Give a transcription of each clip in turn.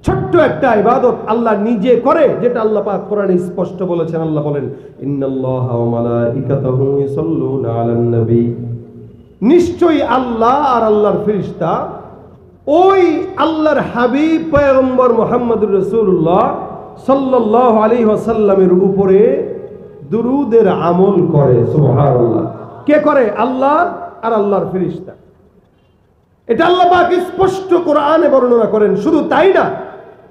ছোট্ট একটা ইবাদত আল্লাহ নিজে করে, যেটা আল্লাহ পাক কোরআনে স্পষ্ট বলেছেন। আল্লাহ বলেন, ইন্নাল্লাহা ওয়া মালাইকাতাহু ইউসাল্লুনা আলান নবী, নিশ্চয়ই আল্লাহ আর আল্লাহর ফেরেশতা ওই আল্লাহর হাবিব পয়গম্বর মুহাম্মদুর রাসূলুল্লাহ সাল্লাল্লাহু আলাইহি ওয়াসাল্লামের উপরে দুরূদের আমল করে। সুবহানাল্লাহ। কে করে? আল্লাহ আর আল্লাহর ফেরেশতা। এটা আল্লাহ পাক স্পষ্ট কোরআনে বর্ণনা করেন। শুধু তাই না,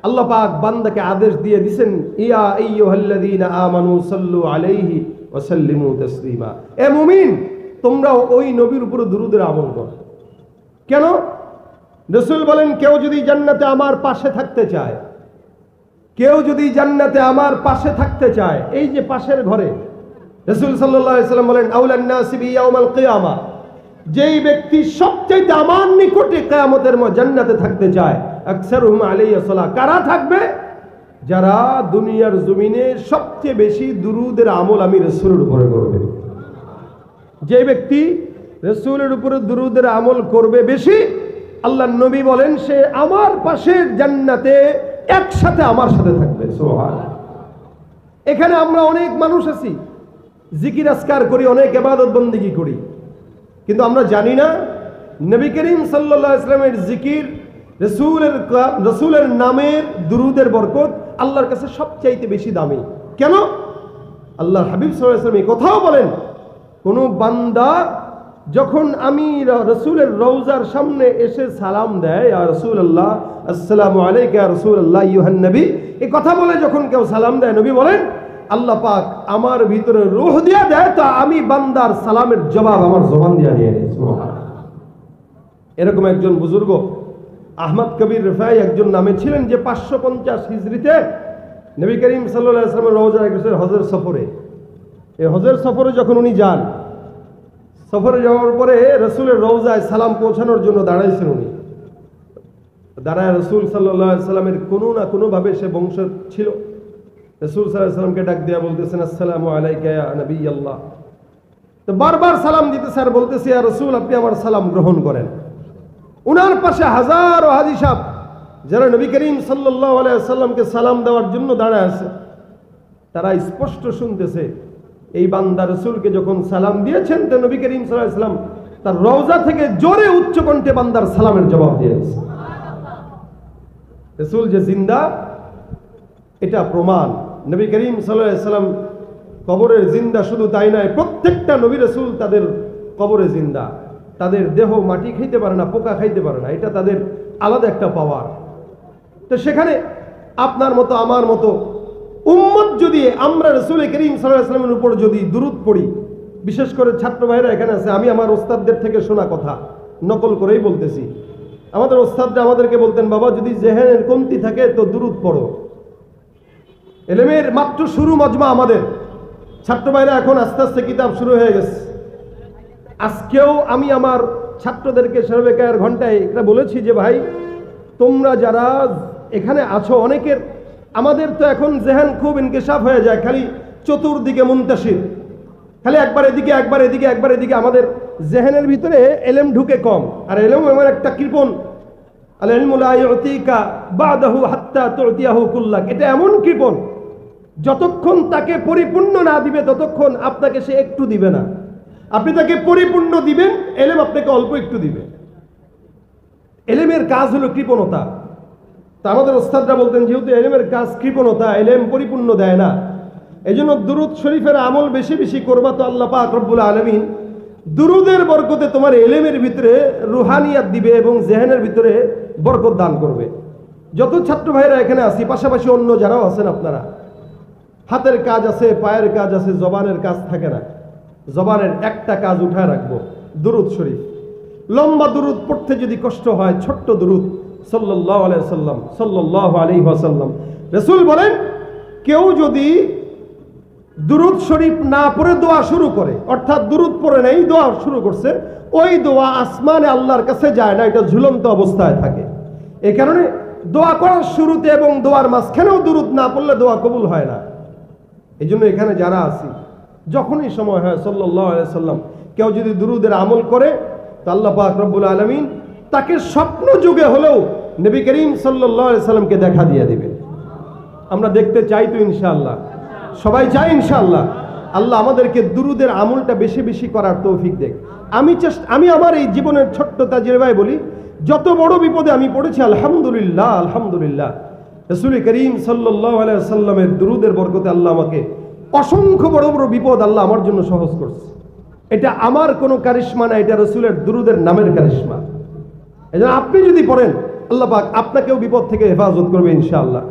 আল্লাহ পাক বান্দাকে আদেশ দিয়ে দিবেন, ইয়া আইয়ুহাল্লাযীনা আমানু সাল্লু আলাইহি ওয়া সাল্লিমু তাসলিমা। এ মুমিন, তোমরা ওই নবীর উপরে দুরূদের আমল করো। কেন? রাসূল বলেন, কেউ যদি জান্নাতে আমার পাশে থাকতে চায়, কেউ যদি জান্নাতে আমার পাশে থাকতে চায়, এই যে পাশের ঘরে, রাসূল সাল্লাল্লাহু আলাইহি ওয়াসাল্লাম বলেন, আউলান নাসি বিয়াউমাল কিয়ামা, যেই ব্যক্তি সবচেয়ে আমার নিকটে কিয়ামতের জান্নাতে থাকতে চায়, আকসারুহুম আলাইহি সালাহ, কারা থাকবে? যারা দুনিয়ার জমিনে সবচেয়ে বেশি দুরূদের আমল আমি রাসূলের উপরে করবে। যে ব্যক্তি রাসূলের উপরে দুরূদের আমল করবে বেশি, আল্লাহর নবী বলেন, সে আমার পাশে জান্নাতে একসাথে আমার সাথে থাকবে। সুবহানাল্লাহ। এখানে আমরা অনেক মানুষ আছি, জিকির আজকার করি, অনেক ইবাদত বন্দেগী করি, কিন্তু আমরা জানি না নবী করিম সাল্লাল্লাহু আলাইহি ওয়াসাল্লামের জিকির, রাসূলের নামের দুরূদের বরকত আল্লাহর কাছে সবচাইতে বেশি দামি। কেন? আল্লাহর হাবিব সাল্লাল্লাহু আলাইহি ওয়াসাল্লাম এই কথাও বলেন, কোন বান্দা যখন আমি রাসূলের রওজার সামনে এসে সালাম দেয়, ইয়া রাসূলুল্লাহ আসসালামু আলাইকা ইয়া রাসূলুল্লাহ আইয়ুহান নবী, এই কথা বলে যখন কেউ সালাম দেয়, নবী বলেন, আল্লাহ পাক আমার ভিতরে রূহ দিয়া দেয়, তো আমি বান্দার সালামের জবাব আমার জবান দিয়া নিয়ে নেই। সুবহানাল্লাহ। এরকম একজন বুজুর্গ আহমদ কবির রিফাই একজন নামে ছিলেন, যে 550 হিজরিতে নবী করিম সাল্লাল্লাহু আলাইহি ওয়াসাল্লামের রওজায় গেছেন হজের সফরে। এই হজের সফরে যখন উনি যান, সফরে যাওয়ার পরে রাসূলের রওজায় সালাম পৌঁছানোর জন্য দাঁড়াইছেন। উনি দাঁড়ায় রাসূল সাল্লাল্লাহু আলাইহি ওয়াসাল্লামের কোনো না কোনো ভাবে সে বংশ ছিল। রাসূল সাল্লাল্লাহু আলাইহি ওয়াসাল্লামকে ডাক দিয়া বলতেছেন, আসসালামু আলাইকা ইয়া নবিয়াল্লাহ। তো বারবার সালাম দিতে স্যার বলতেছে, ইয়া রাসূল আপনি আমার সালাম গ্রহণ করেন। উনার পাশে হাজারো হাজী সাহেব যারা নবী করিম সাল্লাল্লাহু আলাইহি ওয়াসাল্লামকে সালাম দেওয়ার জন্য দাঁড়ায় আছে, তারা স্পষ্ট শুনতেছে এই বান্দা রাসূলকে যখন সালাম দিয়েছেন, তো নবী করিম সাল্লাল্লাহু আলাইহি ওয়াসাল্লাম তার রওজা থেকে জোরে উচ্চ কণ্ঠে বান্দার সালামের জবাব দিয়েছে। রাসূল যে জিন্দা, এটা প্রমাণ। নবী করিম সাল্লাল্লাহু আলাইহি ওয়াসাল্লাম কবরের জিন্দা, শুধু তাই নয়, প্রত্যেকটা নবী রাসূল তাদের কবরে জিন্দা। তাদের দেহ মাটি খাইতে পারে না, পোকা খাইতে পারে না, এটা তাদের আলাদা একটা পাওয়ার। তো সেখানে আপনার মতো আমার মতো উম্মত যদি আমরা রাসূল করিম সাল্লাল্লাহু আলাইহি ওয়াসাল্লামের উপর যদি দুরূদ পড়ি, বিশেষ করে ছাত্র ভাইরা এখানে আছে, আমি আমার ওস্তাদদের থেকে শোনা কথা নকল করেই বলতেছি। আমাদের ওস্তাদরা আমাদেরকে বলতেন, বাবা যদি জেহেনের কমতি থাকে তো দুরূদ পড়ো। ইলমের মাত্র শুরু মজমা আমাদের, ছাত্র ভাইরা এখন আস্তে আস্তে কিতাব শুরু হয়ে গেছে। আজকেও আমি আমার ছাত্রদেরকে সর্বেকার ঘন্টায় এটা বলেছি যে, ভাই তোমরা যারা এখানে আছো, অনেকের আমাদের তো এখন জেহেন খুব ইনকিশাফ হয়ে যায়, খালি চতুর্দিকে মুন্তাশির, খালি একবার এদিকে একবার এদিকে একবার এদিকে। আমাদের জেহেনের ভিতরে এলেম ঢুকে কম, আর এলেম এমন একটা কৃপণ, আল ইলমু লা ইউতিকা বাদাহু হাত্তা তুতিয়াহু কুল্লাক, এটা এমন কৃপণ, যতক্ষণ তাকে পরিপূর্ণ না দিবে ততক্ষণ আপনাকে সে একটু দিবে না। আপনি তাকে পরিপূর্ণ দিবেন, এলেম আপনাকে অল্প একটু দিবে। এলেমের কাজ হলো কৃপণতা। তা আমাদের ওস্তাদরা বলতেন, যেহেতু এলেমের কাজ কৃপণতা, এলেম পরিপূর্ণ দেয় না, এই জন্য দুরূদ শরীফের আমল বেশি বেশি করবা, তো আল্লাহ পাক রব্বুল আলামিন দুরূদের বরকতে তোমার এলেমের ভিতরে রুহানিয়াত দিবে এবং জেহেনের ভিতরে বরকত দান করবে। যত ছাত্র ভাইরা এখানে আছি, পাশাপাশি অন্য যারাও আছেন, আপনারা হাতের কাজ আছে, পায়ের কাজ আছে, জবানের কাজ থাকে না। জবানের একটা কাজ উঠায় রাখবো, দুরূদ শরীফ। লম্বা দুরূদ পড়তে যদি কষ্ট হয়, ছোট্ট দুরূদ সাল্লাল্লাহু আলাইহি ওয়াসাল্লাম, সাল্লাল্লাহু আলাইহি ওয়াসাল্লাম। রাসূল বলেন, কেউ যদি দুরূদ শরীফ না পড়ে দোয়া শুরু করে, অর্থাৎ দুরূদ পড়ে নাই, দোয়া শুরু করছে, ওই দোয়া আসমানে আল্লাহর কাছে যায় না, এটা ঝুলন্ত অবস্থায় থাকে। এই কারণে দোয়া করার শুরুতে এবং দোয়ার মাঝখানেও দুরূদ না পড়লে দোয়া কবুল হয় না। এই জন্য এখানে যারা আছি, যখনই সময় হয় সাল্লাল্লাহু আলাইহি ওয়াসাল্লাম কেউ যদি দুরূদের আমল করে, তো আল্লাহ পাক রব্বুল আলামিন তাকে স্বপ্ন যুগে হলেও নবী করিম সাল্লাল্লাহু আলাইহি সাল্লামকে দেখা দিয়ে দিবে। আমরা দেখতে চাই তো ইনশাআল্লাহ, সবাই চাই ইনশাআল্লাহ। আল্লাহ আমাদেরকে দুরুদের আমলটা বেশি বেশি করার তৌফিক দেখ। আমি আমার এই জীবনের ছোট্ট তাজরিবায় বলি, যত বড় বিপদে আমি পড়েছি আলহামদুলিল্লাহ আলহামদুলিল্লাহ, রাসূল করিম সাল্লাল্লাহু আলাইহি সাল্লামের দুরুদের বরকতে আল্লাহ আমাকে অসংখ্য বড় বড় বিপদ আল্লাহ আমার জন্য সহজ করছে। এটা আমার কোনো কারিশমা না, এটা রাসূলের দুরুদের নামের কারিশমা। এজন্য আপনি যদি পড়েন, আল্লাহ পাক আপনাকেও বিপদ থেকে হেফাজত করবে ইনশাআল্লাহ।